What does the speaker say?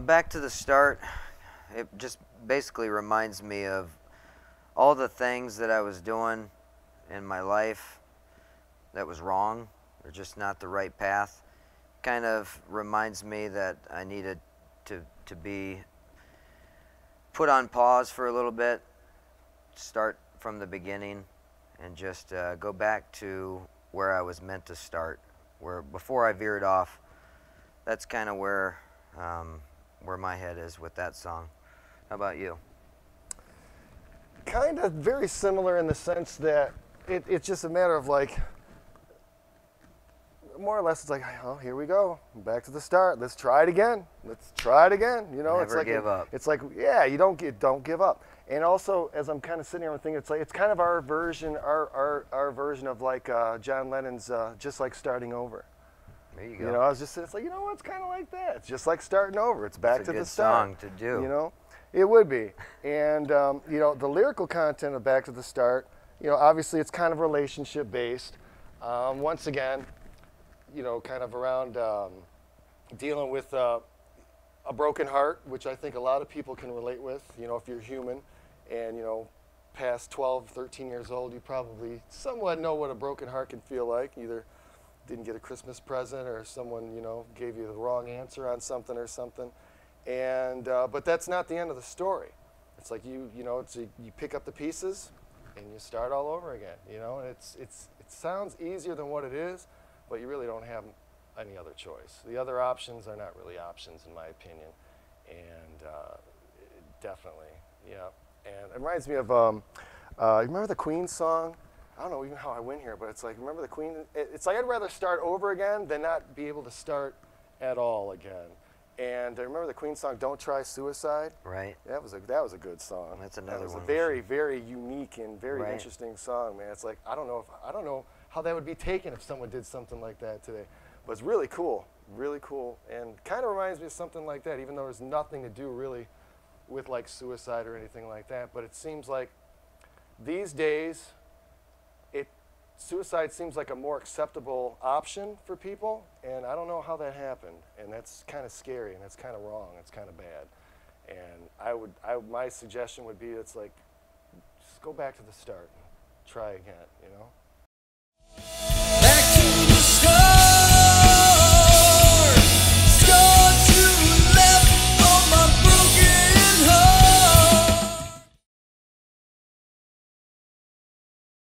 Back to the start, it just basically reminds me of all the things that I was doing in my life that was wrong, or just not the right path. Kind of reminds me that I needed to be put on pause for a little bit, start from the beginning, and just go back to where I was meant to start, where before I veered off. That's kind of where my head is with that song. How about you? Kind of very similar in the sense that it's just a matter of like, more or less it's like, oh, here we go, back to the start. Let's try it again. Let's try it again. You know, Never give up. It's like, yeah, you don't give up. And also, as I'm kind of sitting here and thinking, it's kind of our version, our version of like John Lennon's "Just Like Starting Over." There you go. You know, I was just, it's like, you know what, it's kind of like that. It's just like starting over. It's back It's to a the good start. song to do. You know, it would be. And you know, the lyrical content of Back to the Start, you know, obviously it's kind of relationship based. Once again, you know, kind of around dealing with a broken heart, which I think a lot of people can relate with. You know, if you're human and, you know, past 12, 13 years old, you probably somewhat know what a broken heart can feel like. Either didn't get a Christmas present, or someone, you know, gave you the wrong answer on something or something. And but that's not the end of the story. It's like you know, you pick up the pieces and you start all over again. You know, and it sounds easier than what it is, but you really don't have any other choice. The other options are not really options, in my opinion. And definitely, yeah. And it reminds me of, you remember the Queen song? I don't know even how I went here, but it's like, remember the Queen? It's like I'd rather start over again than not be able to start at all again. And I remember the Queen song, "Don't Try Suicide." Right. That was a good song. That's another one. That was a very, very unique and very Right. interesting song, man. It's like, I don't know how that would be taken if someone did something like that today. But it's really cool, and kind of reminds me of something like that, even though there's nothing to do really with like suicide or anything like that. But it seems like these days, suicide seems like a more acceptable option for people, and I don't know how that happened, and that's kind of scary, and that's kind of wrong, it's kind of bad. And my suggestion would be, it's like, just go back to the start, try again, you know?